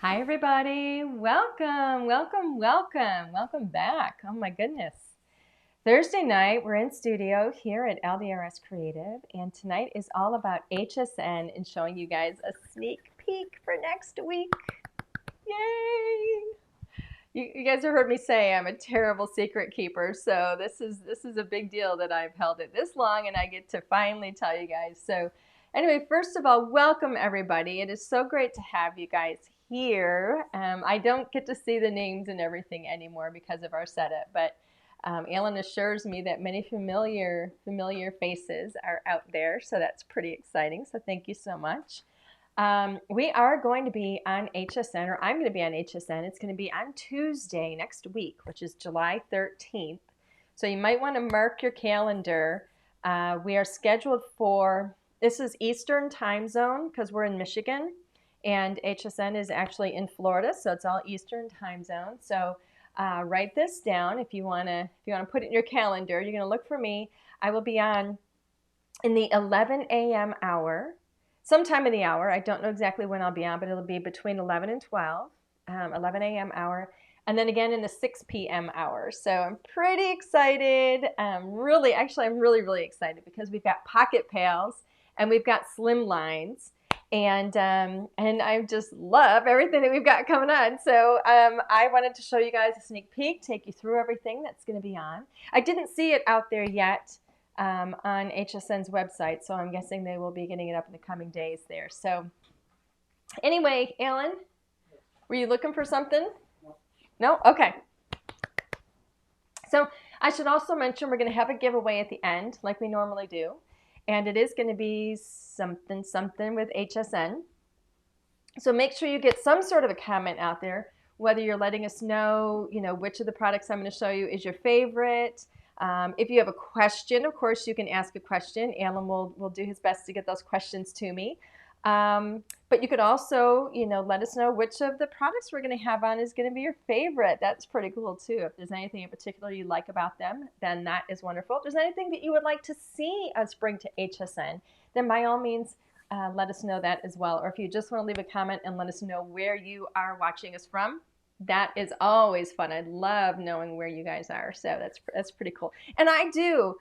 Hi everybody, welcome back. Oh my goodness. Thursday night, we're in studio here at LDRS Creative, and tonight is all about HSN and showing you guys a sneak peek for next week. Yay! You guys have heard me say I'm a terrible secret keeper, so this is a big deal that I've held it this long and I get to finally tell you guys. So anyway, first of all, welcome everybody. It is so great to have you guys here. I don't get to see the names and everything anymore because of our setup, but Alan assures me that many familiar faces are out there, so that's pretty exciting. So thank you so much. We are going to be on HSN, or I'm going to be on HSN. It's going to be on Tuesday next week, which is July 13th. So you might want to mark your calendar. We are scheduled for, this is Eastern time zone because we're in Michigan, and HSN is actually in Florida, so it's all Eastern time zone. So write this down if you want to put it in your calendar. You're going to look for me. I will be on in the 11 a.m. hour. Sometime in the hour. I don't know exactly when I'll be on, but it'll be between 11 and 12, 11 a.m. hour, and then again in the 6 p.m. hour. So I'm pretty excited. I'm really excited because we've got pocket pails and we've got slimlines, and I just love everything that we've got coming on. So I wanted to show you guys a sneak peek, take you through everything that's going to be on. I didn't see it out there yet on HSN's website, so I'm guessing they will be getting it up in the coming days there. So anyway, Alan, were you looking for something? No? Okay. So I should also mention we're going to have a giveaway at the end like we normally do, and it is going to be something with HSN. So make sure you get some sort of a comment out there, whether you're letting us know, which of the products I'm going to show you is your favorite. If you have a question, of course, you can ask a question. Alan will do his best to get those questions to me. But you could also, let us know which of the products we're going to have on is going to be your favorite. That's pretty cool, too. If there's anything in particular you like about them, then that is wonderful. If there's anything that you would like to see us bring to HSN, then by all means, let us know that as well. Or if you just want to leave a comment and let us know where you are watching us from, that is always fun. I love knowing where you guys are. So that's pretty cool. And I do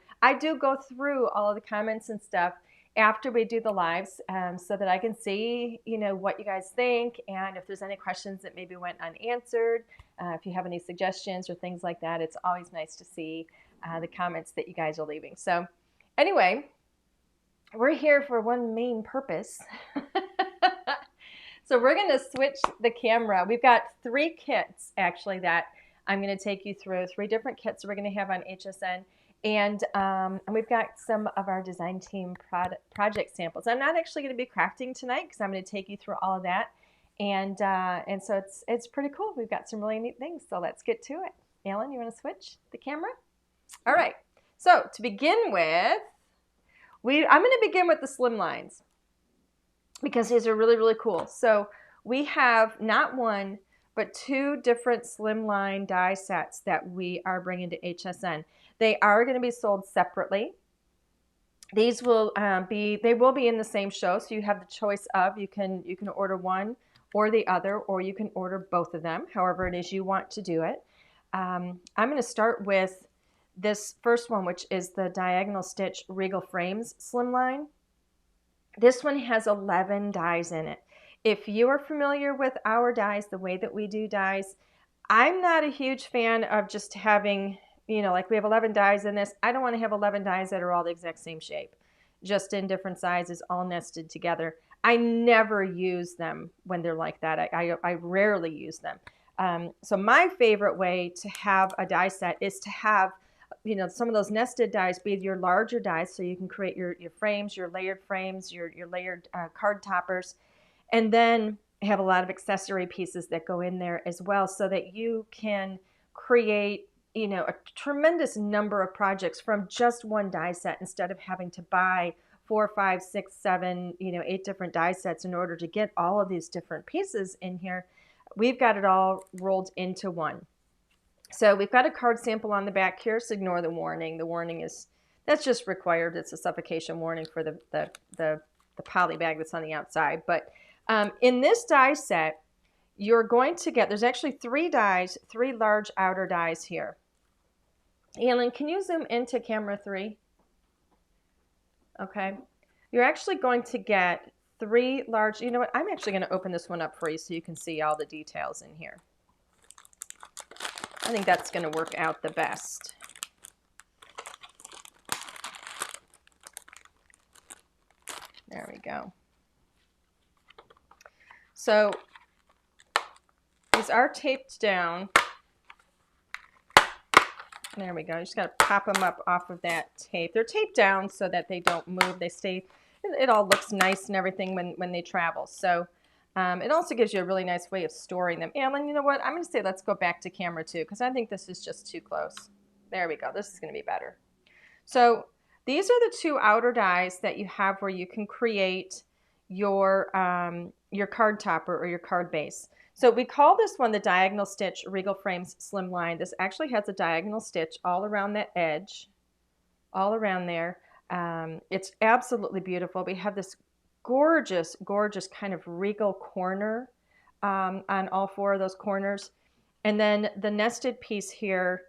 go through all of the comments and stuff after we do the lives, so that I can see, what you guys think, and if there's any questions that maybe went unanswered, if you have any suggestions or things like that, it's always nice to see the comments that you guys are leaving. So anyway, we're here for one main purpose. So we're going to switch the camera. We've got 3 kits, actually, that I'm going to take you through. 3 different kits we're going to have on HSN. And we've got some of our design team project samples. I'm not actually going to be crafting tonight because I'm going to take you through all of that. And so it's pretty cool. We've got some really neat things. So let's get to it. Alan, you want to switch the camera? All right. So to begin with, I'm going to begin with the slimlines, because these are really, really cool. So we have not 1, but 2 different slimline die sets that we are bringing to HSN. They are going to be sold separately. These will be in the same show, so you have the choice of, you can order one or the other, or you can order both of them, however it is you want to do it. I'm going to start with this first one, which is the Diagonal Stitch Regal Frames slimline. This one has 11 dies in it. If you are familiar with our dies, the way that we do dies, I'm not a huge fan of just having, like we have 11 dies in this. I don't want to have 11 dies that are all the exact same shape, just in different sizes, all nested together. I never use them when they're like that. I rarely use them. So my favorite way to have a die set is to have some of those nested dies be your larger dies, so you can create your frames, your layered frames, your layered card toppers, and then have a lot of accessory pieces that go in there as well, so that you can create a tremendous number of projects from just one die set, instead of having to buy 4, 5, 6, 7, 8 different die sets in order to get all of these different pieces in here. We've got it all rolled into one. So we've got a card sample on the back here, so ignore the warning. The warning that's just required. It's a suffocation warning for the poly bag that's on the outside. But in this die set, you're going to get, there's actually 3 dies, 3 large outer dies here. Alan, can you zoom into camera 3? Okay. You're actually going to get 3 large, you know what, I'm actually going to open this one up for you so you can see all the details in here. I think that's going to work out the best. There we go. So these are taped down. There we go. You just got to pop them up off of that tape. They're taped down so that they don't move. They stay, it all looks nice and everything when they travel. So it also gives you a really nice way of storing them. Alan, you know what? I'm going to say let's go back to camera 2 because I think this is just too close. There we go. This is going to be better. So these are the 2 outer dies that you have where you can create your card topper or your card base. So we call this one the diagonal stitch Regal Frames Slimline. This actually has a diagonal stitch all around that edge, all around there. It's absolutely beautiful. We have this gorgeous, gorgeous kind of regal corner on all 4 of those corners. And then the nested piece here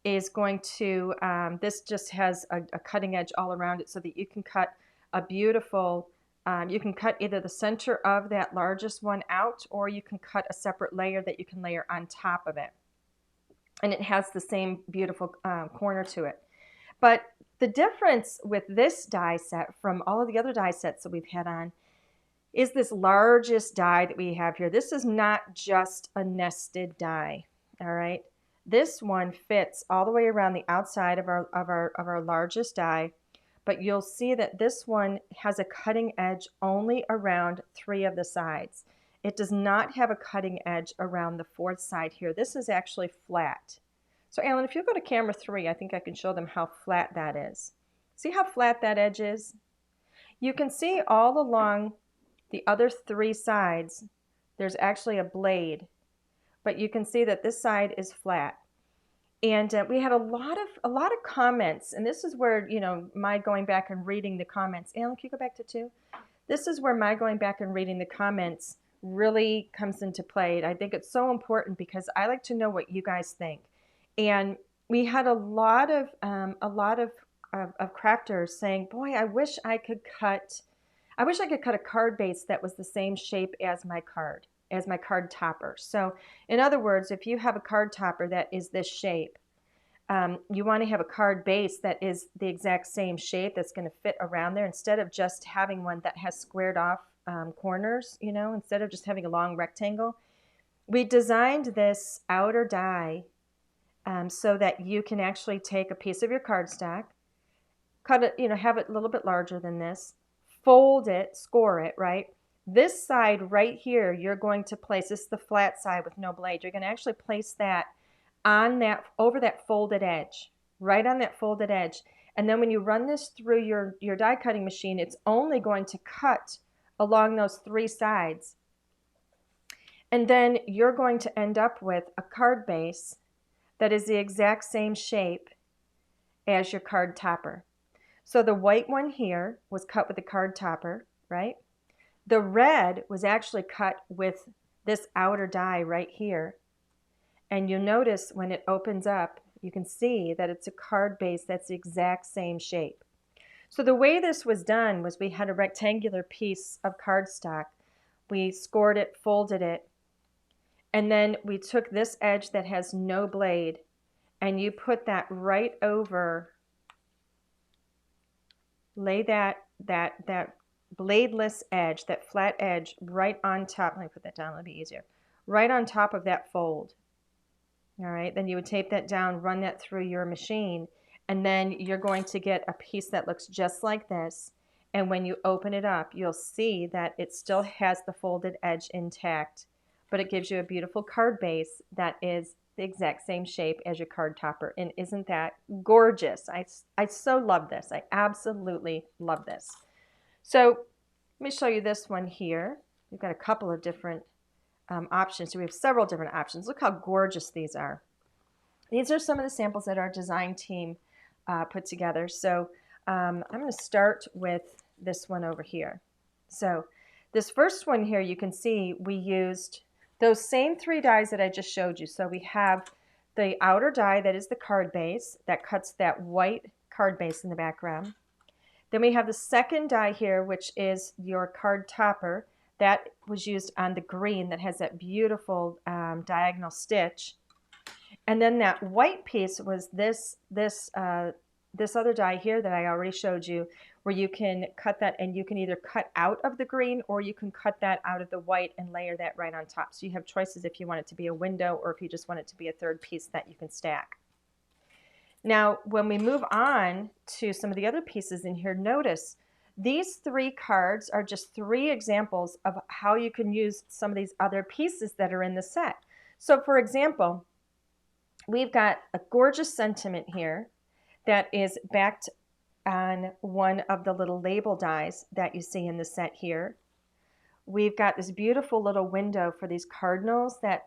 is going to, this just has a cutting edge all around it so that you can cut a beautiful, you can cut either the center of that largest one out or you can cut a separate layer that you can layer on top of it. And it has the same beautiful corner to it. But the difference with this die set from all of the other die sets that we've had on is this largest die that we have here. This is not just a nested die, all right? This one fits all the way around the outside of our largest die, but you'll see that this one has a cutting edge only around 3 of the sides. It does not have a cutting edge around the 4th side here. This is actually flat. So Alan, if you go to camera 3, I think I can show them how flat that is. See how flat that edge is? You can see all along the other 3 sides, there's actually a blade, but you can see that this side is flat. And we had a lot of comments, and this is where, you know, my going back and reading the comments. Alan, can you go back to 2? This is where my going back and reading the comments really comes into play. I think it's so important because I like to know what you guys think. And we had a lot of crafters saying, boy, I wish I could cut a card base that was the same shape as my card topper. So in other words, if you have a card topper that is this shape, you want to have a card base that is the exact same shape that's going to fit around there instead of just having one that has squared off corners, you know, instead of just having a long rectangle. We designed this outer die so that you can actually take a piece of your cardstock, cut it, you know, have it a little bit larger than this, fold it, score it, right? This side right here, you're going to place, this is the flat side with no blade. You're going to actually place that on that, over that folded edge, right on that folded edge. And then when you run this through your die cutting machine, it's only going to cut along those 3 sides. And then you're going to end up with a card base that is the exact same shape as your card topper. So the white one here was cut with the card topper, right? The red was actually cut with this outer die right here. And you'll notice when it opens up, you can see that it's a card base that's the exact same shape. So the way this was done was we had a rectangular piece of cardstock. We scored it, folded it, and then we took this edge that has no blade and you put that right over, lay that bladeless edge, that flat edge right on top. Let me put that down, it'll be easier. Right on top of that fold. All right, then you would tape that down, run that through your machine, and then you're going to get a piece that looks just like this. And when you open it up, you'll see that it still has the folded edge intact, but it gives you a beautiful card base that is the exact same shape as your card topper. And isn't that gorgeous? I so love this. I absolutely love this. So let me show you this one here. We've got a couple of different options. So we have several different options. Look how gorgeous these are. These are some of the samples that our design team put together. So I'm going to start with this one over here. So this first one here, you can see we used those same 3 dies that I just showed you. So we have the outer die that is the card base that cuts that white card base in the background. Then we have the second die here, which is your card topper. That was used on the green that has that beautiful diagonal stitch. And then that white piece was this other die here that I already showed you, where you can cut that, and you can either cut out of the green or you can cut that out of the white and layer that right on top. So you have choices if you want it to be a window or if you just want it to be a third piece that you can stack. Now, when we move on to some of the other pieces in here, notice these 3 cards are just 3 examples of how you can use some of these other pieces that are in the set. So for example, we've got a gorgeous sentiment here that is backed on one of the little label dies that you see in the set here. We've got this beautiful little window for these cardinals. That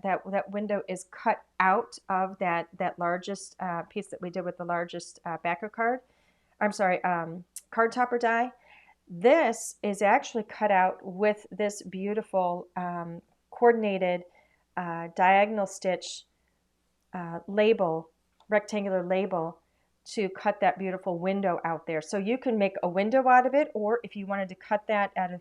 window is cut out of that largest piece that we did with the largest backer card. I'm sorry, card topper die. This is actually cut out with this beautiful coordinated diagonal stitch label, rectangular label, to cut that beautiful window out there. So you can make a window out of it, or if you wanted to cut that out of,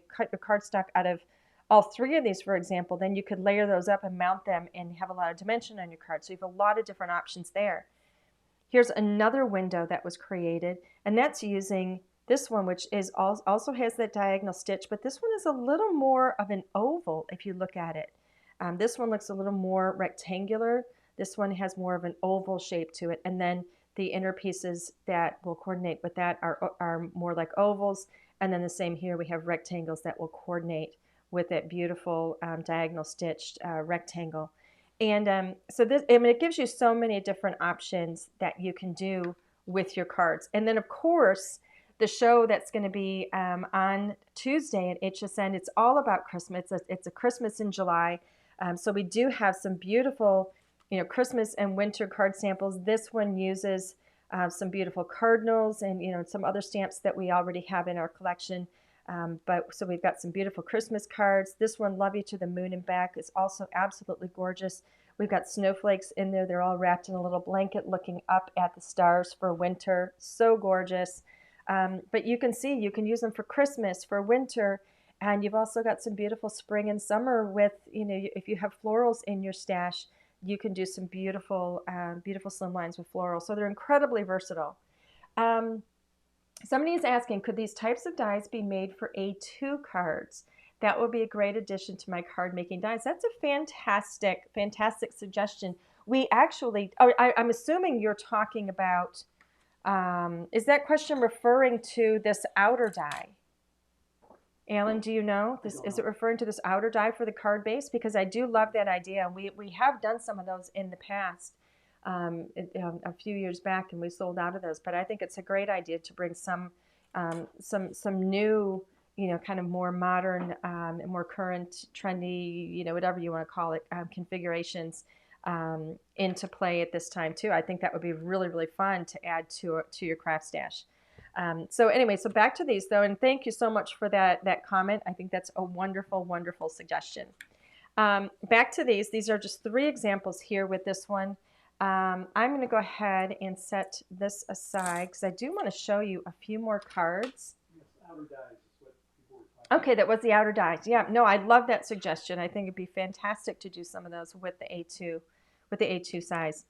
cut your cardstock out of all 3 of these, for example, then you could layer those up and mount them and have a lot of dimension on your card. So you have a lot of different options there. Here's another window that was created, and that's using this one, which is also has that diagonal stitch, but this one is a little more of an oval if you look at it. This one looks a little more rectangular. This one has more of an oval shape to it, and then the inner pieces that will coordinate with that are more like ovals, and then the same here, we have rectangles that will coordinate with that beautiful diagonal stitched rectangle. And so this, I mean, it gives you so many different options that you can do with your cards. And then of course, the show that's going to be on Tuesday at HSN, it's all about Christmas. It's a Christmas in July. So we do have some beautiful Christmas and winter card samples. This one uses some beautiful cardinals and some other stamps that we already have in our collection. So we've got some beautiful Christmas cards. This one, Love You to the Moon and Back, is also absolutely gorgeous. We've got snowflakes in there. They're all wrapped in a little blanket looking up at the stars for winter. So gorgeous. But you can see, you can use them for Christmas, for winter, and you've also got some beautiful spring and summer with, if you have florals in your stash, you can do some beautiful, beautiful slimlines with florals. So they're incredibly versatile. Somebody is asking, could these types of dies be made for A2 cards? That would be a great addition to my card making dies. That's a fantastic, fantastic suggestion. We actually, I'm assuming you're talking about, is that question referring to this outer die? Alan, do you know? Is it referring to this outer die for the card base? Because I do love that idea. We have done some of those in the past, a few years back, and we sold out of those. But I think it's a great idea to bring some new, kind of more modern, more current, trendy, whatever you want to call it, configurations into play at this time too. I think that would be really, really fun to add to your craft stash. So anyway, so back to these though, and thank you so much for that comment. I think that's a wonderful, wonderful suggestion. Back to these are just 3 examples here with this one. I'm going to go ahead and set this aside because I do want to show you a few more cards. Yes, outer dies is what people were talking Okay, that was the outer dies. Yeah, no, I love that suggestion. I think it'd be fantastic to do some of those with the A2 size.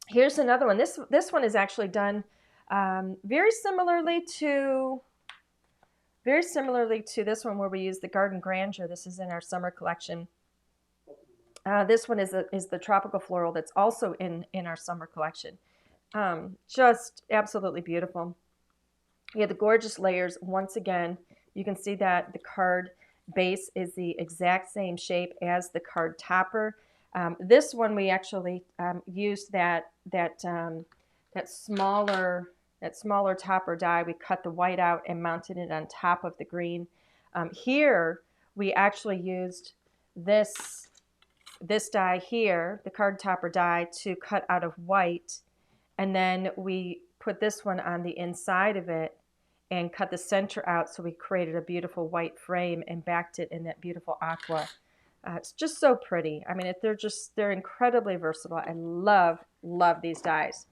Here's another one. This one is actually done very similarly to this one where we use the Garden Grandeur. This is in our summer collection. This one is the tropical floral that's also in our summer collection. Just absolutely beautiful. You have the gorgeous layers. Once again, you can see that the card base is the exact same shape as the card topper. This one we actually used that smaller topper die. We cut the white out and mounted it on top of the green. Here we actually used this die here, the card topper die, to cut out of white, and then we put this one on the inside of it and cut the center out, so we created a beautiful white frame and backed it in that beautiful aqua. It's just so pretty. I mean, they're incredibly versatile. I love these dies.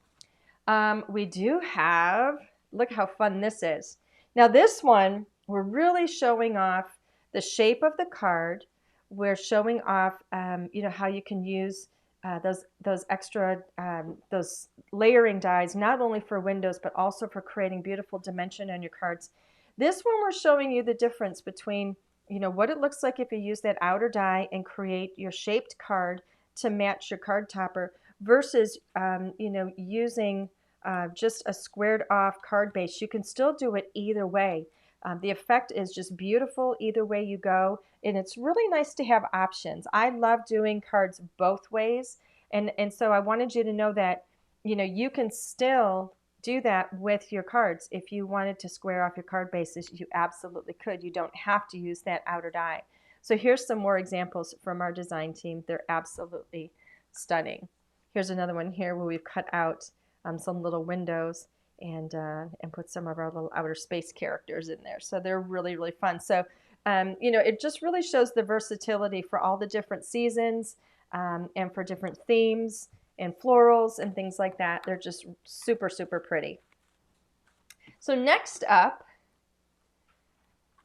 We do have, look how fun this is. Now this one, we're really showing off the shape of the card. We're showing off, how you can use those extra, those layering dies, not only for windows, but also for creating beautiful dimension on your cards. This one, we're showing you the difference between, what it looks like if you use that outer die and create your shaped card to match your card topper versus, using just a squared off card base. You can still do it either way. The effect is just beautiful either way you go, and it's really nice to have options. I love doing cards both ways, and so I wanted you to know that you can still do that with your cards. If you wanted to square off your card bases, you absolutely could. You don't have to use that outer die. So here's some more examples from our design team. They're absolutely stunning. Here's another one here where we've cut out some little windows and put some of our little outer space characters in there. So they're really fun. So it just really shows the versatility for all the different seasons and for different themes and florals and things like that. They're just super pretty. So next up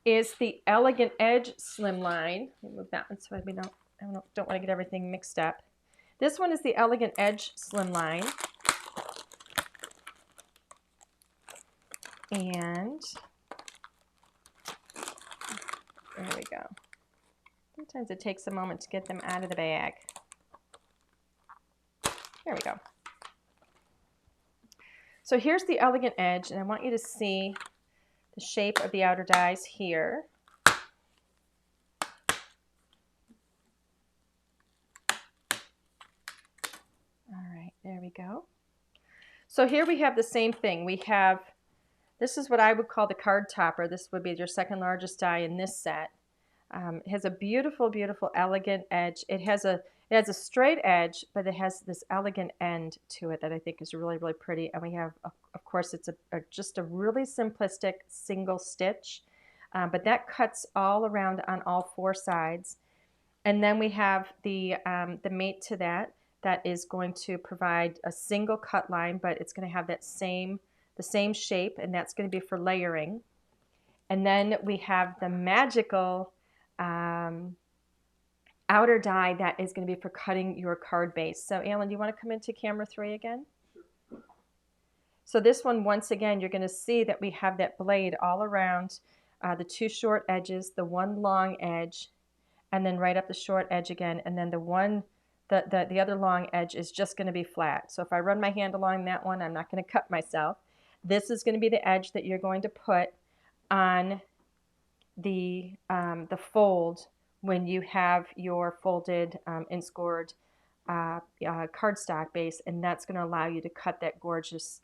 is the Elegant Edge Slimline. Let me move that one so I don't want to get everything mixed up. This one is the Elegant Edge Slimline. And there we go. Sometimes it takes a moment to get them out of the bag. There we go. So here's the Elegant Edge, and I want you to see the shape of the outer dies here. All right, there we go. So here we have the same thing. We have, this is what I would call the card topper. This would be your second largest die in this set. It has a beautiful elegant edge. It has a straight edge, but it has this elegant end to it that I think is really pretty. And we have, of course, it's just a really simplistic single stitch, but that cuts all around on all four sides. And then we have the mate to that is going to provide a single cut line, but it's going to have the same shape, and that's going to be for layering. And then we have the magical outer die that is going to be for cutting your card base. So Alan, do you want to come into camera 3 again? Sure. So this one, once again, you're going to see that we have that blade all around the 2 short edges, the 1 long edge, and then right up the short edge again, and then the other long edge is just going to be flat. So if I run my hand along that one, I'm not going to cut myself. This is going to be the edge that you're going to put on the fold when you have your folded and scored cardstock base, and that's going to allow you to cut that gorgeous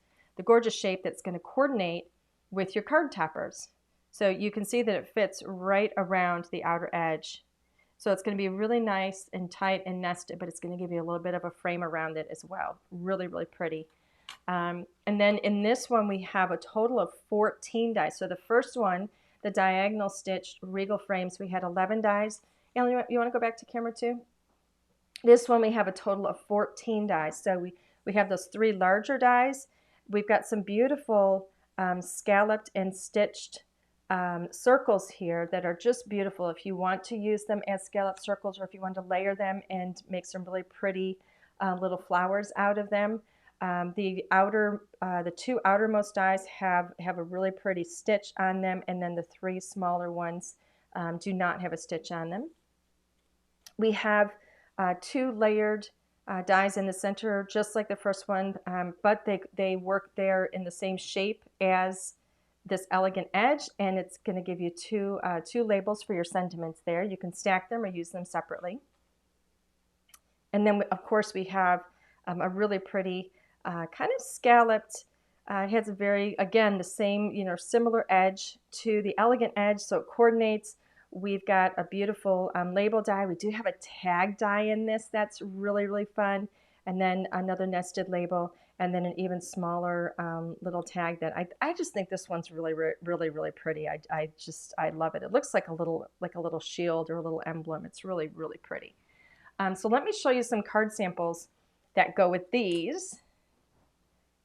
shape that's going to coordinate with your card toppers. So you can see that it fits right around the outer edge. So it's going to be really nice and tight and nested, but it's going to give you a little bit of a frame around it as well. Really pretty. And then in this one, we have a total of 14 dies. So the first one, the diagonal stitched regal frames, we had 11 dies. Ellen, you want to go back to camera 2? This one, we have a total of 14 dies. So we have those 3 larger dies. We've got some beautiful scalloped and stitched circles here that are just beautiful. If you want to use them as scalloped circles, or if you want to layer them and make some really pretty little flowers out of them. The 2 outermost dies have a really pretty stitch on them, and then the 3 smaller ones do not have a stitch on them. We have 2 layered dies in the center, just like the first one, but they work there in the same shape as this elegant edge, and it's going to give you two labels for your sentiments there. You can stack them or use them separately. And then, of course, we have a really pretty kind of scalloped. It has a again, the same, similar edge to the elegant edge, so it coordinates. We've got a beautiful label die. We do have a tag die in this that's really fun, and then another nested label, and then an even smaller little tag that I just think this one's really, really, really pretty. I love it. It looks like a little shield or a little emblem. It's really, really pretty. So let me show you some card samples that go with these,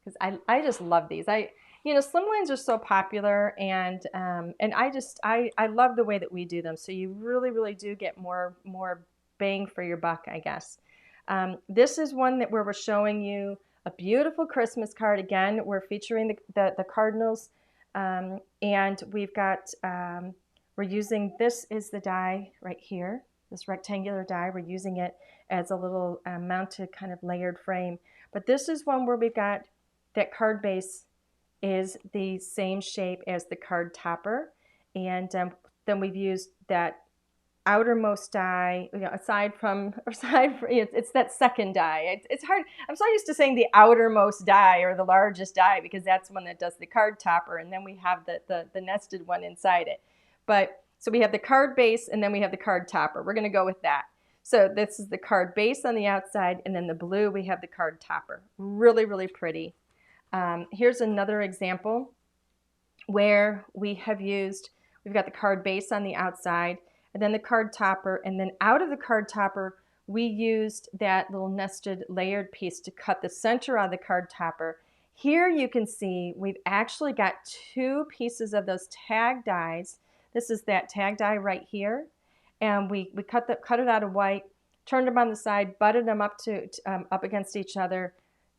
because I just love these. Slimlines are so popular, and I love the way that we do them. So you really, really do get more bang for your buck, I guess. This is one where we're showing you a beautiful Christmas card. Again, we're featuring the Cardinals, and we've got we're using, this is the die right here, this rectangular die. We're using it as a little mounted kind of layered frame. But this is one where we've got that card base is the same shape as the card topper, and then we've used that outermost die, aside from it's that second die. It's hard. I'm so used to saying the outermost die or the largest die, because that's one that does the card topper, and then we have the nested one inside it. But so we have the card base, and then we have the card topper. We're going to go with that. So this is the card base on the outside, and then the blue we have the card topper. Really, really pretty. Here's another example where we've got the card base on the outside, and then the card topper, and then out of the card topper we used that little nested layered piece to cut the center of the card topper. Here you can see we've actually got two pieces of those tag dies. This is that tag die right here, and we cut it out of white, turned them on the side, butted them up up against each other,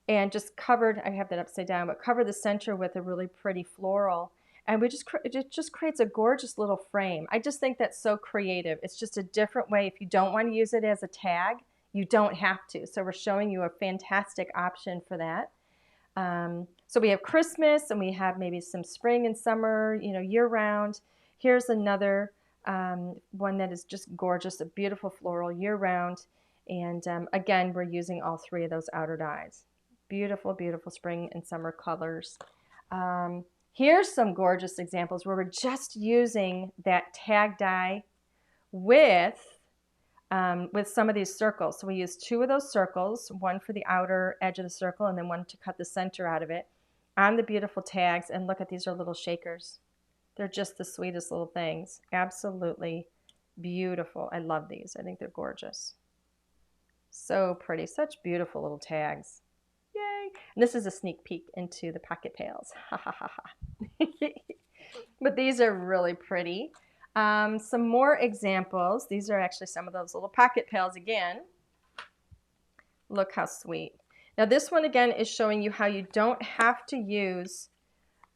and just covered, I have that upside down, but cover the center with a really pretty floral. And it just creates a gorgeous little frame. I just think that's so creative. It's just a different way. If you don't want to use it as a tag, you don't have to. So we're showing you a fantastic option for that. So we have Christmas, and we have maybe some spring and summer, year round. Here's another one that is just gorgeous, a beautiful floral year round. And again, we're using all three of those outer dies. Beautiful, beautiful spring and summer colors. Here's some gorgeous examples where we're just using that tag die with some of these circles. So we use two of those circles, one for the outer edge of the circle and then one to cut the center out of it, on the beautiful tags. And look at, these are little shakers. They're just the sweetest little things. Absolutely beautiful. I love these. I think they're gorgeous. So pretty. Such beautiful little tags. Yay! And this is a sneak peek into the pocket pails. Ha ha ha ha. But these are really pretty. Some more examples. These are actually some of those little pocket pails again. Look how sweet. Now this one again is showing you how you don't have to use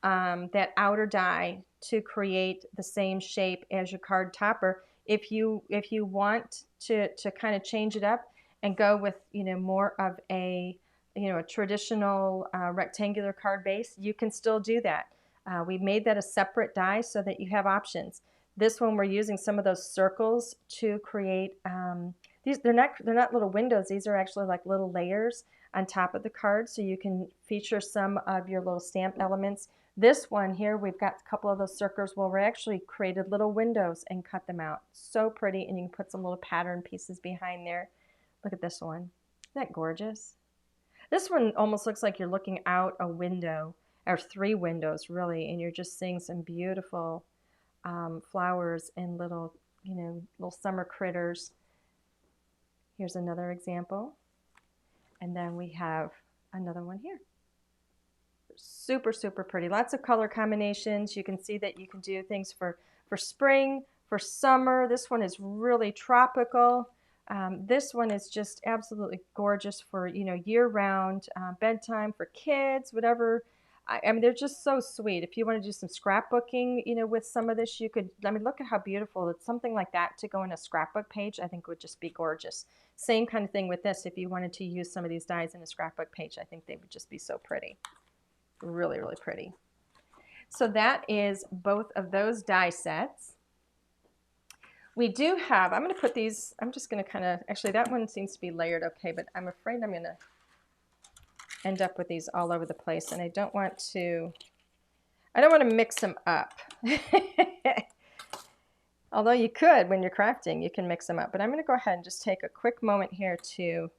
that outer die to create the same shape as your card topper. If you want to kind of change it up and go with more of a traditional rectangular card base, you can still do that. We made that a separate die so that you have options. This one we're using some of those circles to create these. They're not little windows. These are actually like little layers on top of the card, so you can feature some of your little stamp elements. This one here, we've got a couple of those circles where we actually created little windows and cut them out. So pretty, and you can put some little pattern pieces behind there. Look at this one. Isn't that gorgeous? This one almost looks like you're looking out a window, or three windows really, and you're just seeing some beautiful flowers and little summer critters. Here's another example. And then we have another one here. Super, super pretty. Lots of color combinations. You can see that you can do things for spring, for summer. This one is really tropical. This one is just absolutely gorgeous for year-round, bedtime for kids, whatever. I mean, they're just so sweet. If you want to do some scrapbooking, with some of this, you could. I mean, look at how beautiful. It's something like that to go in a scrapbook page. I think would just be gorgeous. Same kind of thing with this. If you wanted to use some of these dies in a scrapbook page, I think they would just be so pretty. Really, really pretty. So that is both of those die sets. We do have, I'm going to put these, I'm just going to kind of, actually that one seems to be layered okay, but I'm afraid I'm going to end up with these all over the place, and I don't want to mix them up. Although you could, when you're crafting, you can mix them up. But I'm going to go ahead and just take a quick moment here to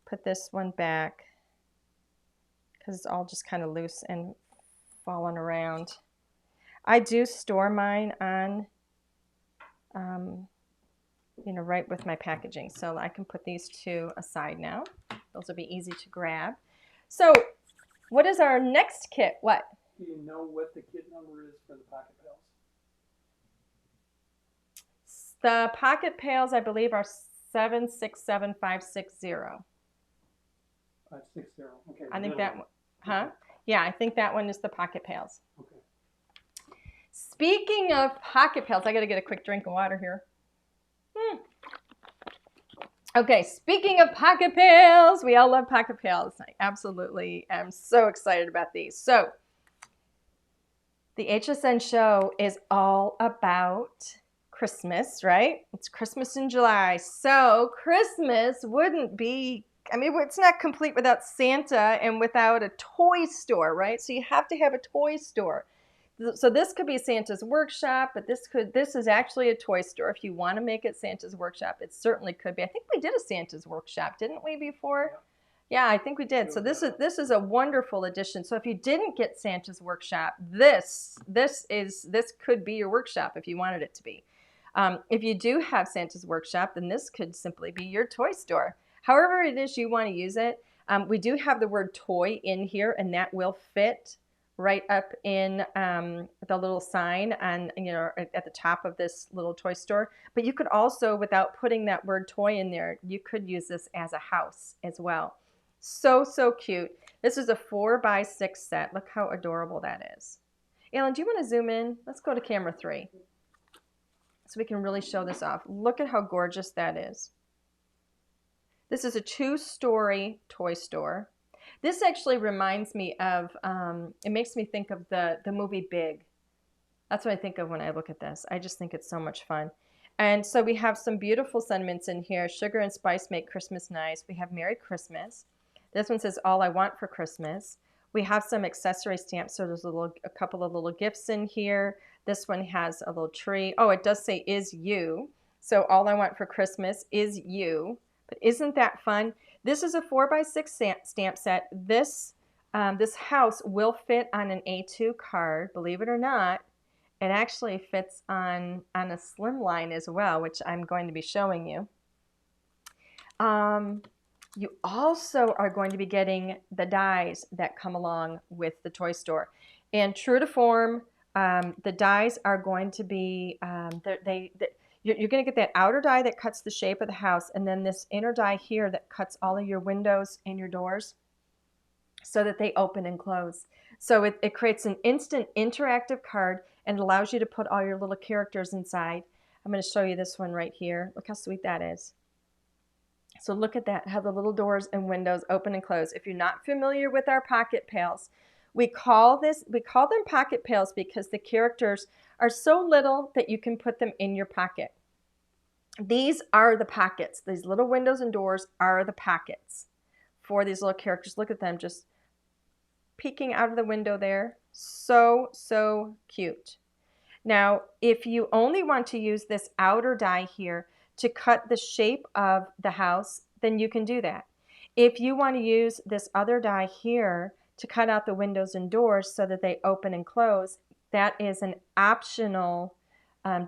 put this one back, because it's all just kind of loose and falling around. I do store mine on, you know, right with my packaging. So I can put these two aside now. Those will be easy to grab. So what is our next kit? What? Do you know what the kit number is for the pocket pails? The pocket pails, I believe, are 767560. 560. Okay. I think that one, huh? Yeah, I think that one is the pocket pails. Okay. Speaking of pocket pails, I got to get a quick drink of water here. Okay, speaking of pocket pails, we all love pocket pails. I absolutely am so excited about these. So, the HSN show is all about Christmas, right? It's Christmas in July. So, Christmas wouldn't be, I mean, it's not complete without Santa and without a toy store, right? So, you have to have a toy store. So this could be Santa's workshop, but this is actually a toy store. If you want to make it Santa's workshop, it certainly could be. I think we did a Santa's workshop, didn't we, before? Yeah, I think we did. So this is a wonderful addition. So if you didn't get Santa's workshop, this could be your workshop if you wanted it to be. If you do have Santa's workshop, then this could simply be your toy store. However it is you want to use it, we do have the word toy in here, and that will fit right up in the little sign on, you know, at the top of this little toy store. But you could also, without putting that word toy in there, you could use this as a house as well. So, so cute. This is a 4x6 set. Look how adorable that is. Alan, do you want to zoom in? Let's go to camera 3 so we can really show this off. Look at how gorgeous that is. This is a 2-story toy store. This actually reminds me of, it makes me think of the movie Big. That's what I think of when I look at this. I just think it's so much fun. And so we have some beautiful sentiments in here. Sugar and spice make Christmas nice. We have Merry Christmas. This one says All I Want for Christmas. We have some accessory stamps. So there's a couple of little gifts in here. This one has a little tree. Oh, it does say is you. So All I Want for Christmas is you. But isn't that fun? This is a 4x6 stamp set. This house will fit on an A2 card, believe it or not. It actually fits on a slimline as well, which I'm going to be showing you. You also are going to be getting the dies that come along with the toy store. And true to form, the dies are going to be, you're going to get that outer die that cuts the shape of the house, and then this inner die here that cuts all of your windows and your doors so that they open and close. So it creates an instant interactive card and allows you to put all your little characters inside. I'm going to show you this one right here. Look how sweet that is. So look at that, how the little doors and windows open and close. If you're not familiar with our pocket pails, we call them pocket pails because the characters are so little that you can put them in your pocket. These are the pockets. These little windows and doors are the pockets for these little characters. Look at them just peeking out of the window there. So, so cute. Now, if you only want to use this outer die here to cut the shape of the house, then you can do that. If you want to use this other die here to cut out the windows and doors so that they open and close, that is an optional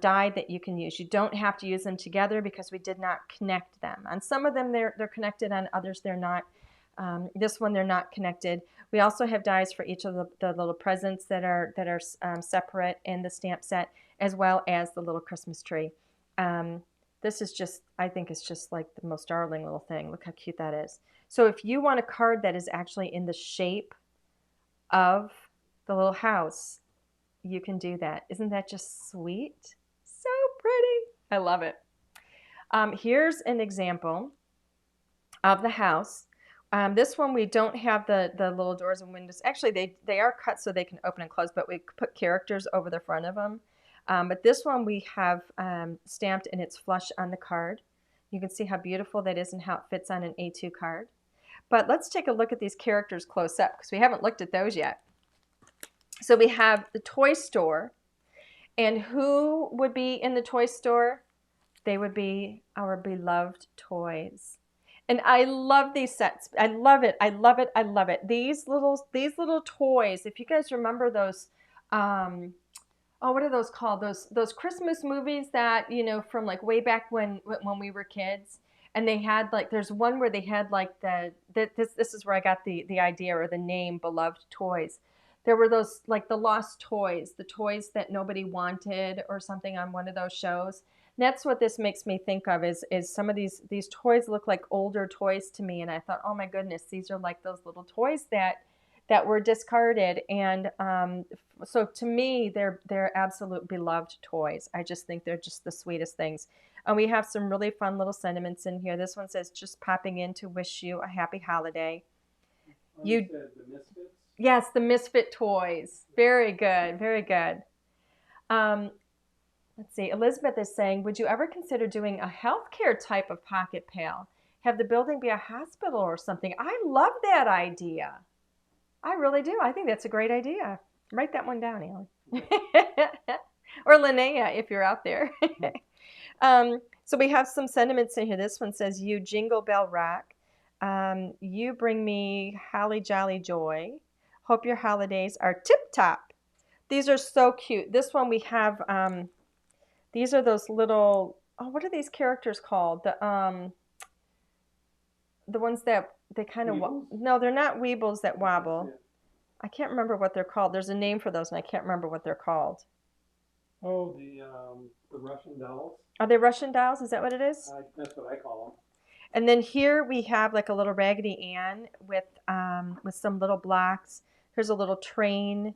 die that you can use. You don't have to use them together because we did not connect them. On some of them they're connected, on others they're not. This one they're not connected. We also have dies for each of the little presents that are separate in the stamp set, as well as the little Christmas tree. This is just, I think it's just like the most darling little thing. Look how cute that is. So if you want a card that is actually in the shape of the little house, you can do that. Isn't that just sweet? So pretty. I love it. Here's an example of the house. This one we don't have the little doors and windows. Actually, they are cut so they can open and close, but we put characters over the front of them. But this one we have stamped and it's flush on the card. You can see how beautiful that is and how it fits on an A2 card. But let's take a look at these characters close up because we haven't looked at those yet. So we have the toy store, and who would be in the toy store? They would be our beloved toys. And I love these sets. I love it. I love it. I love it. These little toys. If you guys remember those, oh, what are those called? Those Christmas movies that from like way back when we were kids. And they had like there's one where they had like this is where I got the idea or the name beloved toys. There were those like the lost toys, the toys that nobody wanted or something on one of those shows. That's what this makes me think of is some of these toys look like older toys to me, and I thought, oh my goodness, these are like those little toys that were discarded, and so to me, they're absolute beloved toys. I just think they're just the sweetest things. And we have some really fun little sentiments in here. This one says, "Just popping in to wish you a happy holiday." You You said the Misfits? Yes, the Misfit toys. Very good, very good. Um, Let's see. Elizabeth is saying, would you ever consider doing a healthcare type of pocket pail? Have the building be a hospital or something? I love that idea. I really do. I think that's a great idea. Write that one down, Alan. Or Linnea, if you're out there. So we have some sentiments in here. This one says, you jingle bell rock. You bring me holly jolly joy. Hope your holidays are tip top. These are so cute. This one we have, these are those little, oh, what are these characters called? The ones that they kind of, no, they're not weebles that wobble. I can't remember what they're called. There's a name for those, and I can't remember what they're called. Oh, the Russian dolls? Are they Russian dolls? Is that what it is? That's what I call them. And then here we have like a little Raggedy Ann with some little blocks. Here's a little train.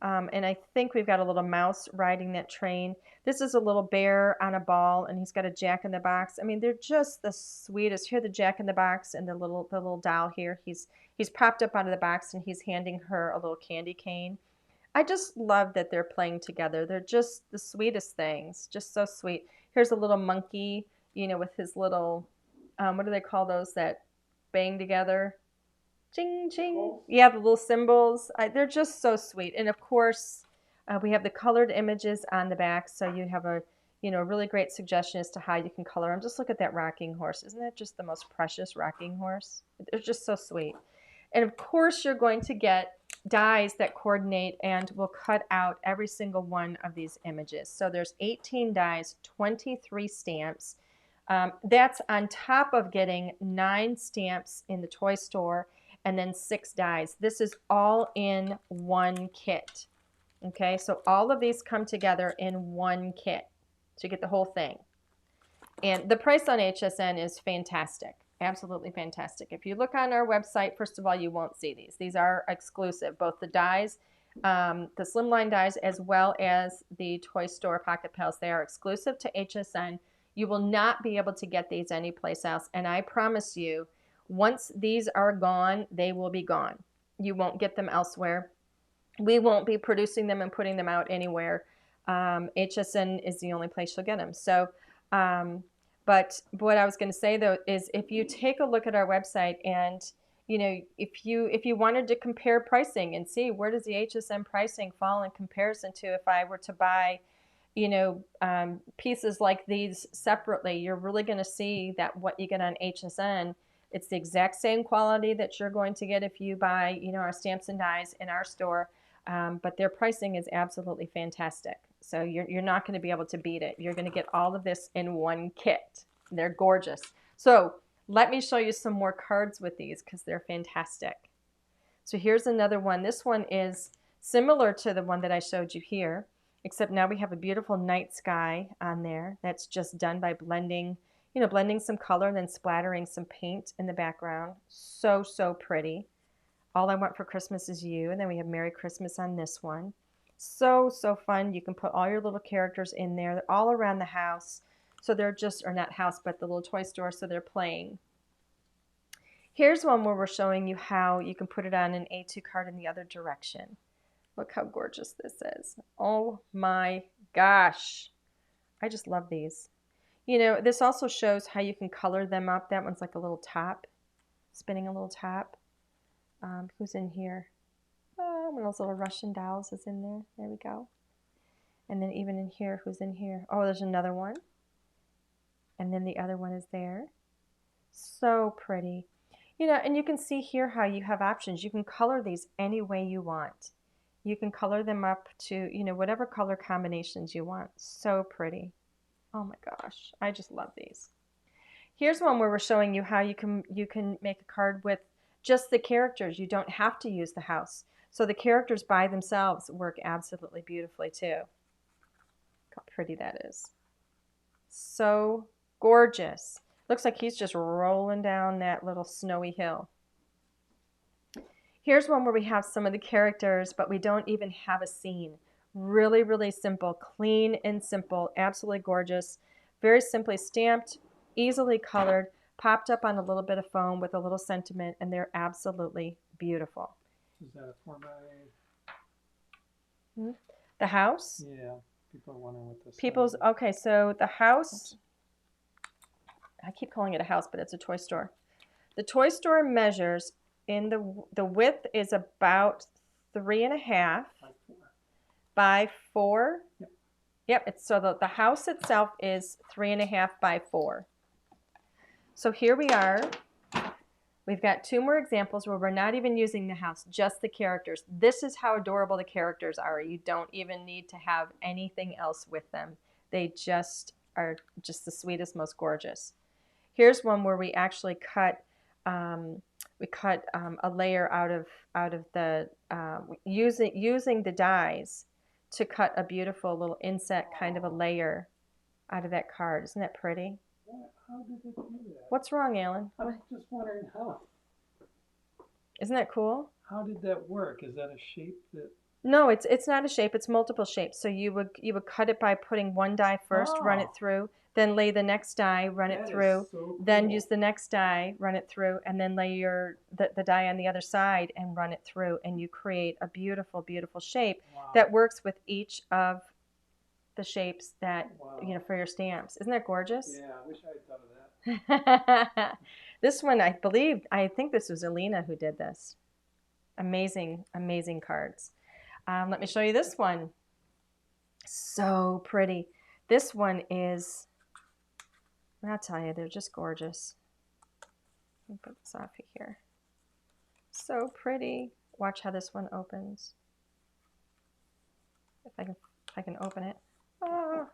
And I think we've got a little mouse riding that train. This is a little bear on a ball, and he's got a Jack in the Box. I mean, they're just the sweetest. Here, the Jack in the Box and the little doll here. He's popped up out of the box, and he's handing her a little candy cane. I just love that they're playing together. They're just the sweetest things, just so sweet. Here's a little monkey, with his little, what do they call those that bang together? Ching, ching. Yeah, the little symbols. They're just so sweet. And of course, we have the colored images on the back, so you have a really great suggestion as to how you can color them. Just look at that rocking horse. Isn't that just the most precious rocking horse? They're just so sweet. And of course, you're going to get dies that coordinate and will cut out every single one of these images. So there's 18 dies, 23 stamps. That's on top of getting 9 stamps in the toy store and then 6 dies. This is all in one kit. Okay, so all of these come together in one kit to get the whole thing. And the price on HSN is fantastic. Absolutely fantastic. If you look on our website, first of all, you won't see these. These are exclusive, both the dies, the slimline dies, as well as the toy store pocket pails. They are exclusive to HSN. You will not be able to get these anyplace else. And I promise you, once these are gone, they will be gone. You won't get them elsewhere. We won't be producing them and putting them out anywhere. HSN is the only place you'll get them. So, but what I was going to say though is if you take a look at our website and if you wanted to compare pricing and see where does the HSN pricing fall in comparison to if I were to buy pieces like these separately, you're really going to see that what you get on HSN, it's the exact same quality that you're going to get if you buy our stamps and dies in our store, but their pricing is absolutely fantastic. So you're not going to be able to beat it. You're going to get all of this in one kit. They're gorgeous. So let me show you some more cards with these because they're fantastic. So here's another one. This one is similar to the one that I showed you here, except now we have a beautiful night sky on there that's just done by blending, blending some color and then splattering some paint in the background. So, so pretty. All I Want for Christmas Is You. And then we have Merry Christmas on this one. So, so fun. You can put all your little characters in there. They're all around the house. So they're just, or not house, but the little toy store, so they're playing. Here's one where we're showing you how you can put it on an A2 card in the other direction. Look how gorgeous this is. Oh my gosh. I just love these. This also shows how you can color them up. That one's like a little top, spinning a little top. Who's in here? Oh, one of those little Russian dolls is in there. There we go. And then even in here, who's in here? Oh, there's another one. And then the other one is there. So pretty. You know, and you can see here how you have options. You can color these any way you want. You can color them up to, you know, whatever color combinations you want. So pretty. Oh my gosh, I just love these. Here's one where we're showing you how you can make a card with just the characters. You don't have to use the house. So the characters by themselves work absolutely beautifully too. Look how pretty that is. So gorgeous. Looks like he's just rolling down that little snowy hill. Here's one where we have some of the characters, but we don't even have a scene. Really, really simple, clean and simple, absolutely gorgeous. Very simply stamped, easily colored, popped up on a little bit of foam with a little sentiment, and they're absolutely beautiful. Is that a 4x? The house? Yeah, people are wondering what this People's, is. okay, so the house, I keep calling it a house, but it's a toy store. The toy store measures in the width is about 3.5 by 4. Yep. Yep, it's so the house itself is 3.5 by 4. So here we are. We've got 2 more examples where we're not even using the house, just the characters. This is how adorable the characters are. You don't even need to have anything else with them. They just are just the sweetest, most gorgeous. Here's one where we actually cut a layer out of the using the dies to cut a beautiful little inset kind of a layer out of that card. Isn't that pretty? How did they do that? What's wrong, Alan? I'm just wondering how. Isn't that cool? How did that work? Is that a shape that? No, it's not a shape. It's multiple shapes. So you would cut it by putting one die first, run it through, then lay the next die, run it through, so cool. then use the next die, run it through, and then lay the die on the other side and run it through, and you create a beautiful, beautiful shape that works with each of the shapes that you know for your stamps. Isn't that gorgeous? Yeah, I wish I had thought of that. This one, I think this was Alina who did this. Amazing, amazing cards. Let me show you this one. So pretty. This one is, I'll tell you, they're just gorgeous. Let me put this off here. So pretty. Watch how this one opens. If I can open it. Oh.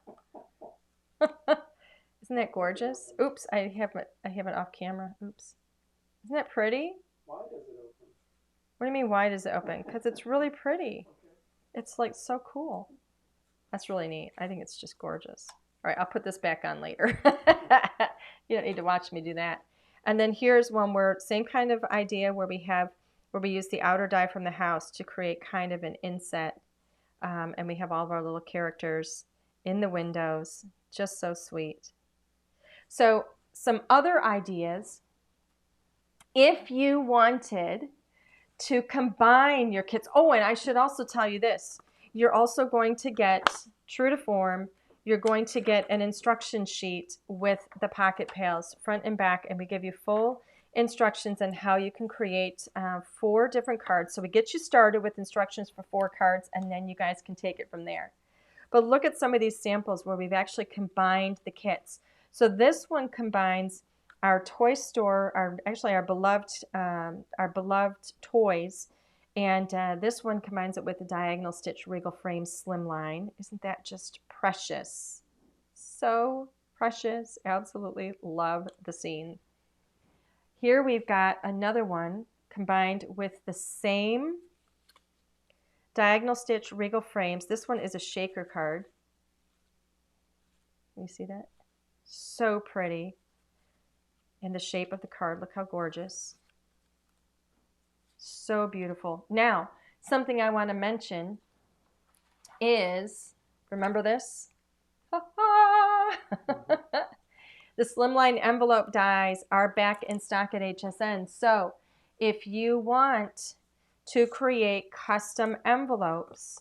Isn't that gorgeous? Oops, I have it off camera. Oops. Isn't that pretty? Why does it open? What do you mean, why does it open? Because it's really pretty. It's like so cool. That's really neat. I think it's just gorgeous. All right, I'll put this back on later. You don't need to watch me do that. And then here's one where same kind of idea where we use the outer die from the house to create kind of an inset. And we have all of our little characters in the windows. Just so sweet. So some other ideas. If you wanted to combine your kits. Oh, and I should also tell you this. You're also going to get, true to form, you're going to get an instruction sheet with the pocket pails, front and back, and we give you full instructions on how you can create 4 different cards. So we get you started with instructions for 4 cards, and then you guys can take it from there. But look at some of these samples where we've actually combined the kits. So this one combines our toy store, our beloved toys, and this one combines it with the diagonal stitch Regal Frame Slimline. Isn't that just precious? So precious. Absolutely love the scene. Here we've got another one combined with the same diagonal stitch Regal Frames. This one is a shaker card. You see that? So pretty. In the shape of the card. Look how gorgeous. So beautiful. Now, something I want to mention is, remember this? The slimline envelope dies are back in stock at HSN. So if you want to create custom envelopes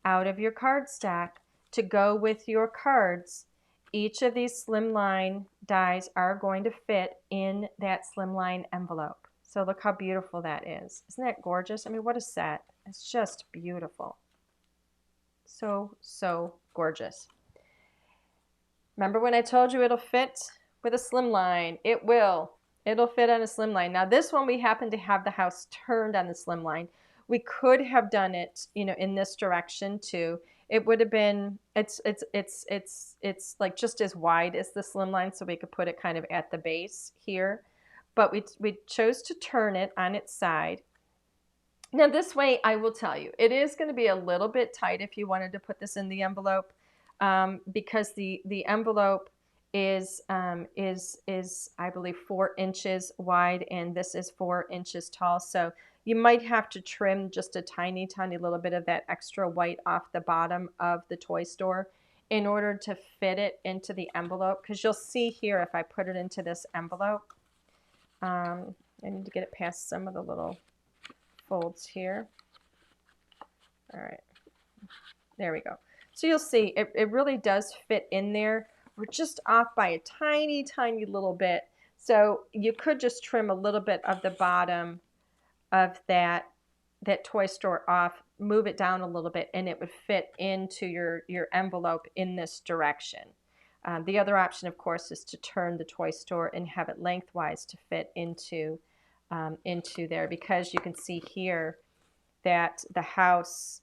out of your card stack to go with your cards, each of these slimline dies are going to fit in that slimline envelope. So look how beautiful that is. Isn't that gorgeous? I mean, what a set. It's just beautiful. So, so gorgeous. Remember when I told you it'll fit with a slimline? It will. It'll fit on a slimline. Now this one, we happen to have the house turned on the slimline. We could have done it, in this direction too. It would have been, it's like just as wide as the slimline, so we could put it kind of at the base here. But we chose to turn it on its side. Now this way, I will tell you, it is going to be a little bit tight if you wanted to put this in the envelope, because the envelope is I believe 4 inches wide, and this is 4 inches tall. So you might have to trim just a tiny little bit of that extra white off the bottom of the toy store in order to fit it into the envelope. Because you'll see here, if I put it into this envelope, I need to get it past some of the little folds here. All right, there we go. So you'll see it really does fit in there. We're just off by a tiny little bit. So you could just trim a little bit of the bottom of that toy store off, move it down a little bit, and it would fit into your envelope in this direction. The other option, of course, is to turn the toy store and have it lengthwise to fit into there, because you can see here that the house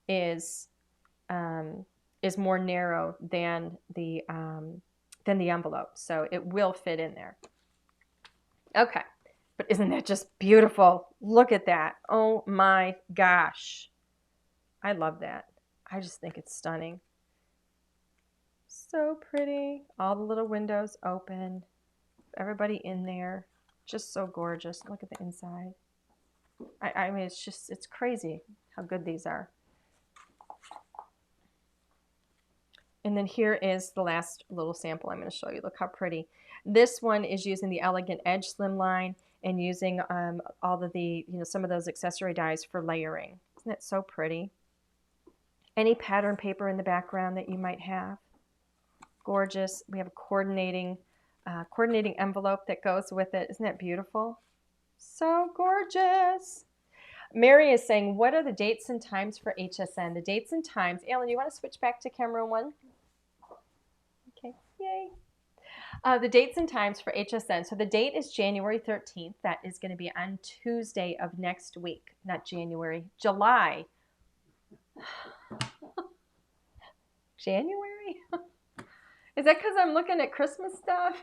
is more narrow than the envelope, so it will fit in there. Okay, but isn't that just beautiful? Look at that. Oh my gosh, I love that. I just think it's stunning. So pretty. All the little windows open, everybody in there, just so gorgeous. Look at the inside. I mean, it's crazy how good these are. And then here is the last little sample I'm going to show you. Look how pretty. This one is using the Elegant Edge slimline and using all of the, some of those accessory dies for layering. Isn't that so pretty? Any pattern paper in the background that you might have. Gorgeous. We have a coordinating envelope that goes with it. Isn't that beautiful? So gorgeous. Mary is saying, what are the dates and times for HSN? The dates and times. Alan, you want to switch back to camera 1? Okay, yay. The dates and times for HSN. So the date is January 13th. That is going to be on Tuesday of next week. Not January, July. January? Is that because I'm looking at Christmas stuff?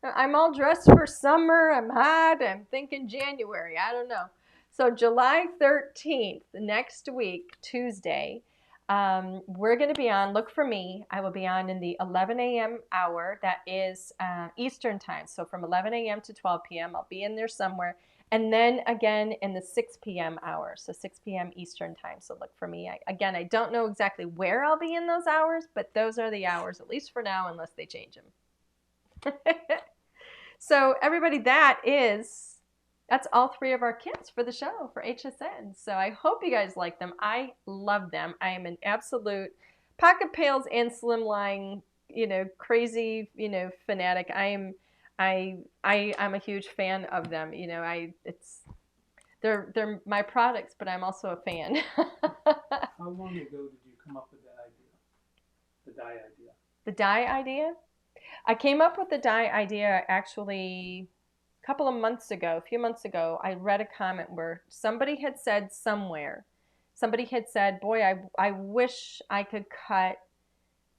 I'm all dressed for summer. I'm hot. I'm thinking January. I don't know. So July 13th, next week, Tuesday, we're going to be on, look for me, I will be on in the 11 a.m. hour. That is Eastern time. So from 11 a.m. to 12 p.m., I'll be in there somewhere. And then again in the 6 p.m. hour, so 6 p.m. Eastern time. So look for me. Again, I don't know exactly where I'll be in those hours, but those are the hours, at least for now, unless they change them. So everybody, that's all 3 of our kits for the show for HSN. So I hope you guys like them. I love them. I am an absolute pocket pails and slimline, crazy, fanatic. I'm a huge fan of them. They're my products, but I'm also a fan. How long ago did you come up with that idea? The dye idea? The dye idea? I came up with the dye idea actually a couple of months ago, a few months ago. I read a comment where somebody had said somewhere, boy, I wish I could cut,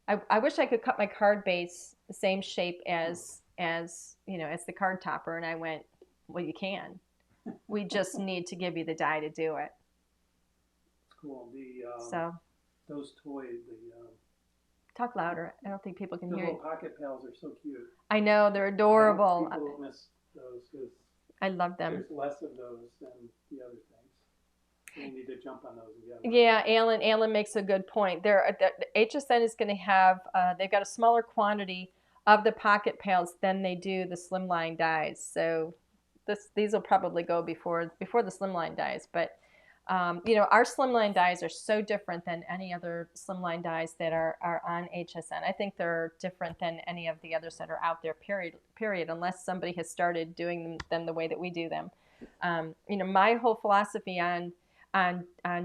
I wish I could cut my card base the same shape as the card topper. And I went, well, you can. We just need to give you the dye to do it. It's cool. Those toys, talk louder. I don't think people can hear you. The little pocket pails are so cute. I know, they're adorable. People miss those because I love them. There's less of those than the other things. So you need to jump on those again. Yeah, Alan makes a good point. The HSN is going to have, they've got a smaller quantity of the pocket pails than they do the slimline dies. So these will probably go before the slimline dies. But our slimline dies are so different than any other slimline dies that are on HSN. I think they're different than any of the others that are out there, period, unless somebody has started doing them the way that we do them. My whole philosophy on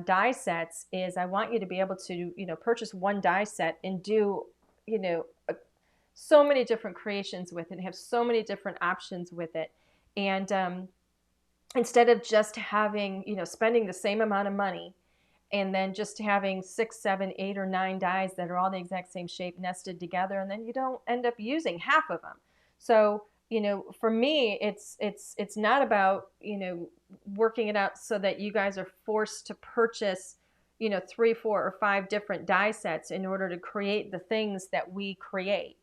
die sets is I want you to be able to, purchase one die set and do, so many different creations with it, have so many different options with it. And instead of just having, spending the same amount of money and then just having 6, 7, 8, or 9 dies that are all the exact same shape nested together, and then you don't end up using half of them. So, for me, it's not about, working it out so that you guys are forced to purchase, 3, 4, or 5 different die sets in order to create the things that we create.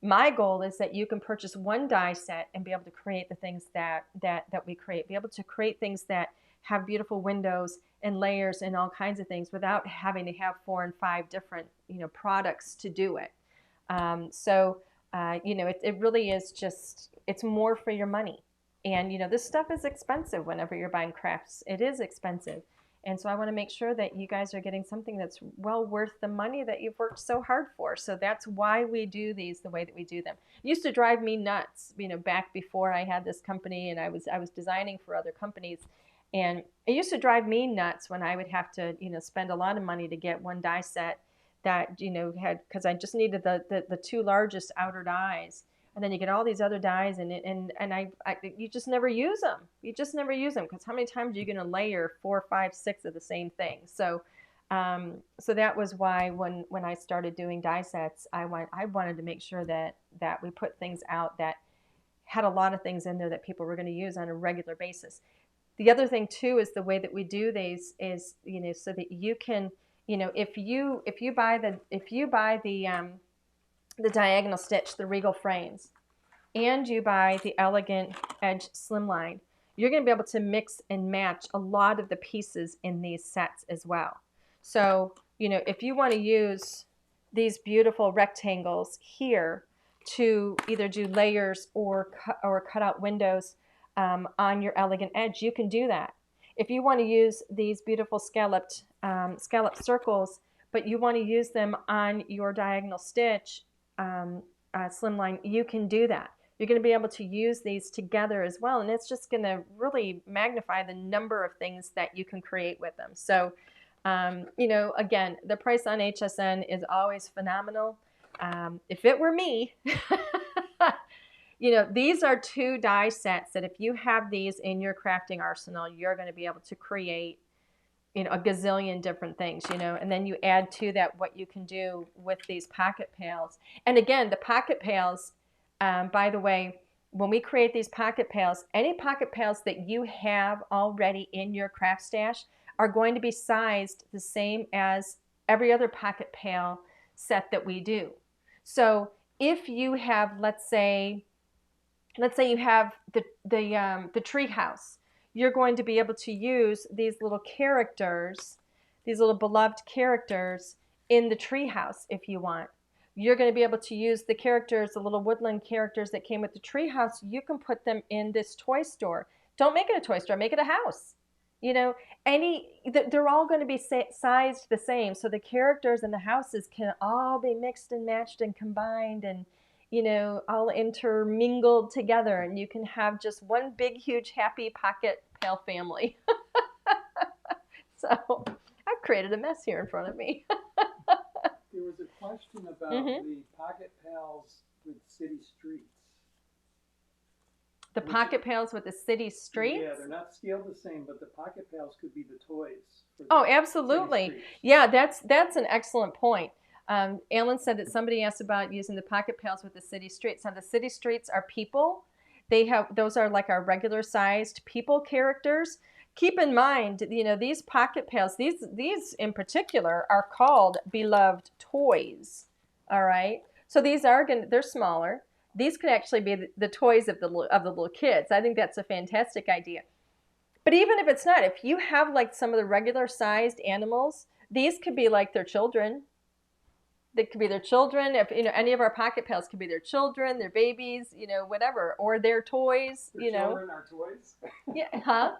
My goal is that you can purchase one die set and be able to create the things that we create, be able to create things that have beautiful windows and layers and all kinds of things without having to have 4 and 5 different, products to do it. It really is just, it's more for your money. And, this stuff is expensive whenever you're buying crafts. It is expensive. And so I want to make sure that you guys are getting something that's well worth the money that you've worked so hard for. So that's why we do these the way that we do them. It used to drive me nuts, back before I had this company and I was designing for other companies. And it used to drive me nuts when I would have to, spend a lot of money to get one die set that, because I just needed the 2 largest outer dies. And then you get all these other dies, and you just never use them. You just never use them, because how many times are you going to layer 4, 5, 6 of the same thing? So, so that was why when I started doing die sets, I wanted to make sure that we put things out that had a lot of things in there that people were going to use on a regular basis. The other thing too is the way that we do these is, so that you can, if you buy the diagonal stitch, the regal frames, and you buy the elegant edge slimline, you're going to be able to mix and match a lot of the pieces in these sets as well. So, if you want to use these beautiful rectangles here to either do layers or cut out windows on your elegant edge, you can do that. If you want to use these beautiful scalloped circles, but you want to use them on your diagonal stitch slimline, you can do that. You're going to be able to use these together as well, and it's just going to really magnify the number of things that you can create with them. So, again, the price on HSN is always phenomenal. If it were me, these are 2 die sets that if you have these in your crafting arsenal, you're going to be able to create, a gazillion different things, and then you add to that what you can do with these pocket pails. And again, the pocket pails, by the way, when we create these pocket pails, any pocket pails that you have already in your craft stash are going to be sized the same as every other pocket pail set that we do. So if you have, let's say you have the tree house, you're going to be able to use these little characters, these little beloved characters in the tree house if you want. You're going to be able to use the characters, the little woodland characters that came with the tree house. You can put them in this toy store. Don't make it a toy store, make it a house. They're all going to be sized the same, so the characters and the houses can all be mixed and matched and combined and all intermingled together, and you can have just one big, huge, happy pocket pail family. So I've created a mess here in front of me. There was a question about the pocket pails with city streets. The pocket pails with the city streets? Yeah, they're not scaled the same, but the pocket pails could be the toys. Oh, absolutely. Yeah, that's an excellent point. Alan said that somebody asked about using the pocket pails with the city streets. Now, the city streets are people. Those are like our regular sized people characters. Keep in mind, these pocket pails, these in particular are called beloved toys. All right. So they're smaller. These could actually be the toys of the little kids. I think that's a fantastic idea. But even if it's not, if you have like some of the regular sized animals, these could be like their children. They could be their children. If any of our pocket pails could be their children, their babies, whatever, or their toys. Their children are toys. Yeah, huh?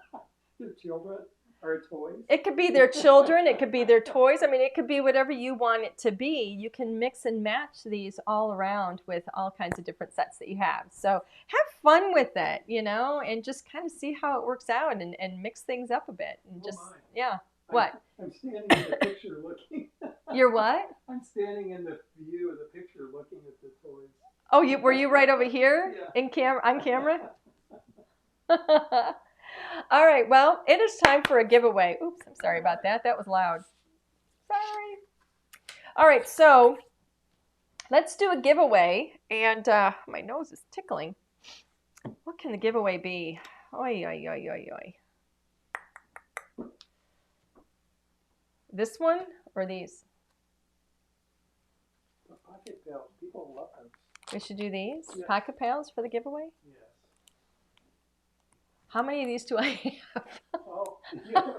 Their children are toys. It could be their children. It could be their toys. I mean, it could be whatever you want it to be. You can mix and match these all around with all kinds of different sets that you have. So have fun with it, and just kind of see how it works out and mix things up a bit and yeah. What? I'm standing in the picture looking. You're what? I'm standing in the view of the picture looking at the toys. Oh, were you right over here Yeah. on camera? All right, well, it is time for a giveaway. Oops, I'm sorry about that. That was loud. Sorry. All right, so let's do a giveaway. And my nose is tickling. What can the giveaway be? Oi, oi, oi, oi, oi. This one or these? The pocket pails, people love them. We should do these? Yes. Pocket pails for the giveaway? Yes. How many of these do I have? Oh, yeah.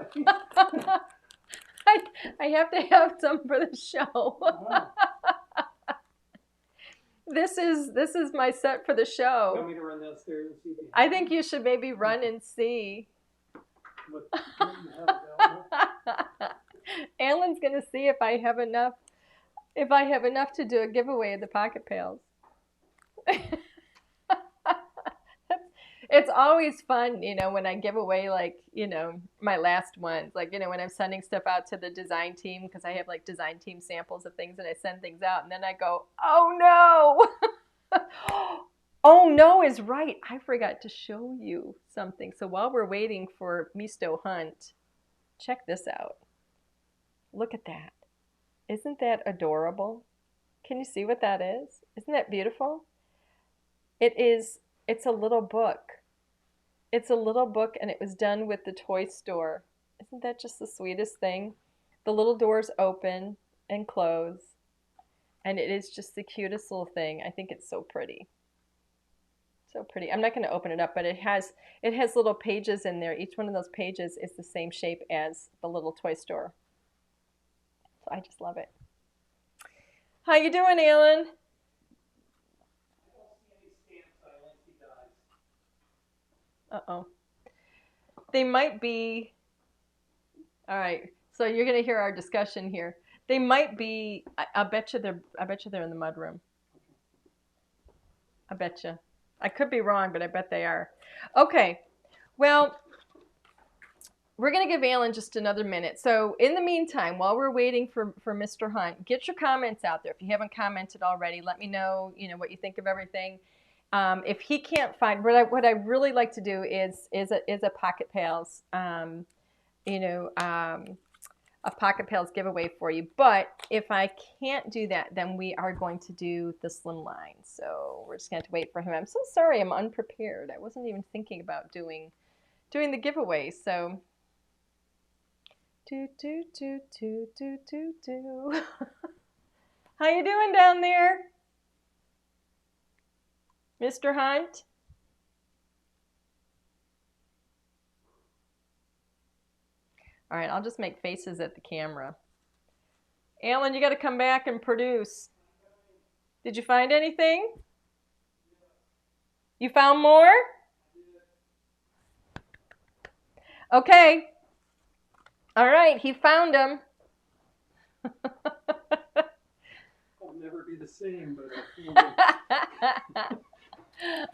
I have to have some for the show. Wow. This is my set for the You show. want me to run downstairs and see if you I have think you should maybe run and see. what you have available? Alan's gonna see if I have enough to do a giveaway of the pocket pails. It's always fun, you know, when I give away, like, you know, my last ones, like, you know, when I'm sending stuff out to the design team, because I have like design team samples of things and I send things out and then I go, oh no. Oh no is right. I forgot to show you something. So while we're waiting for Misto Hunt, check this out. Look at that. Isn't that adorable? Can you see what that is? Isn't that beautiful? It's a little book. It's a little book and it was done with the toy store. Isn't that just the sweetest thing? The little doors open and close and it is just the cutest little thing. I think it's so pretty. So pretty. I'm not going to open it up, but it has little pages in there. Each one of those pages is the same shape as the little toy store. So I just love it. How you doing, Alan? Uh-oh. They might be, all right, so you're going to hear our discussion here. They might be, I bet you they're in the mudroom. I bet you. I could be wrong, but I bet they are. Okay, well, we're going to give Alan just another minute. So in the meantime, while we're waiting for Mr. Hunt, get your comments out there. If you haven't commented already, let me know, you know, what you think of everything. If he can't find, what I really like to do is a Pocket Pails, you know, a Pocket Pails giveaway for you. But if I can't do that, then we are going to do the slimline. So we're just going to have to wait for him. I'm so sorry, I'm unprepared. I wasn't even thinking about doing the giveaway. So, do. How you doing down there, Mr. Hunt? All right, I'll just make faces at the camera. Alan, you got to come back and produce. Did you find anything? You found more? Okay. All right, he found them. I'll never be the same, but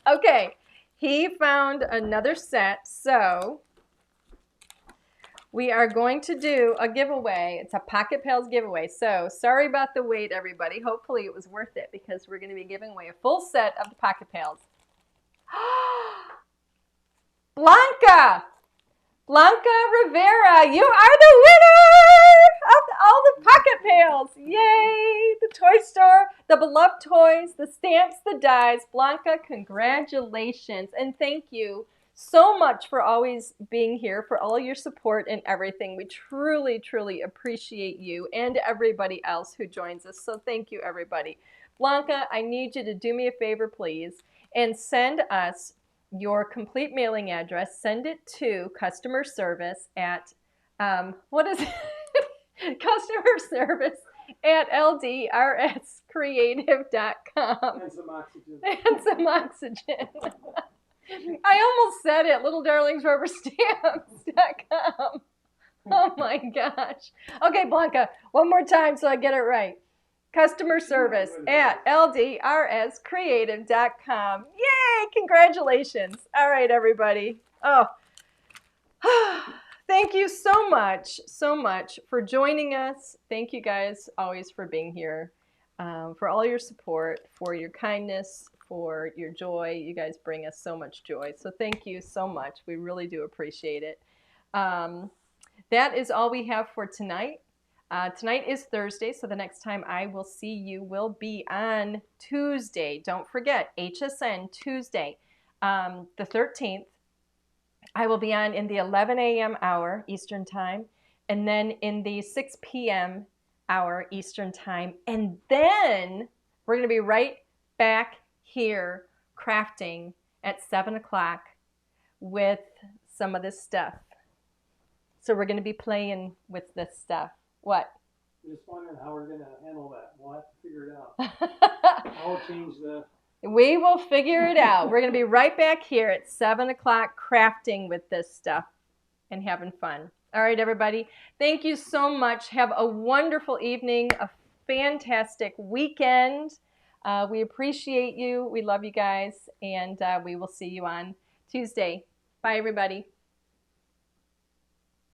Okay, he found another set, so we are going to do a giveaway. It's a Pocket Pails giveaway. So sorry about the wait, everybody. Hopefully it was worth it because we're going to be giving away a full set of the Pocket Pails. Blanca Rivera, you are the winner of all the Pocket Pails. Yay! The toy store, the beloved toys, the stamps, the dies. Blanca, congratulations and thank you so much for always being here, for all your support and everything. We truly, truly appreciate you and everybody else who joins us. So thank you, everybody. Blanca, I need you to do me a favor, please, and send us your complete mailing address. Send it to customer service at, what is it? Customer service at LDRScreative.com. and some oxygen. And some oxygen. I almost said it, littledarlingsrubberstamps.com. Oh my gosh. Okay, Blanca, one more time so I get it right. Customer service at LDRScreative.com. Yay, congratulations. All right, everybody. Oh, thank you so much for joining us. Thank you guys always for being here. for all your support, for your kindness, for your joy. You guys bring us so much joy. So thank you so much. We really do appreciate it. That is all we have for tonight. Tonight is Thursday, so the next time I will see you will be on Tuesday. Don't forget, HSN Tuesday, the 13th. I will be on in the 11 a.m. hour Eastern Time, and then in the 6 p.m. hour Eastern Time. And then we're going to be right back here crafting at 7 o'clock with some of this stuff. So we're going to be playing with this stuff. What? I'm just wondering how we're going to handle that. We'll have to figure it out. I'll change the... We will figure it out. We're going to be right back here at 7 o'clock crafting with this stuff and having fun. All right, everybody. Thank you so much. Have a wonderful evening, a fantastic weekend. We appreciate you. We love you guys, and we will see you on Tuesday. Bye, everybody.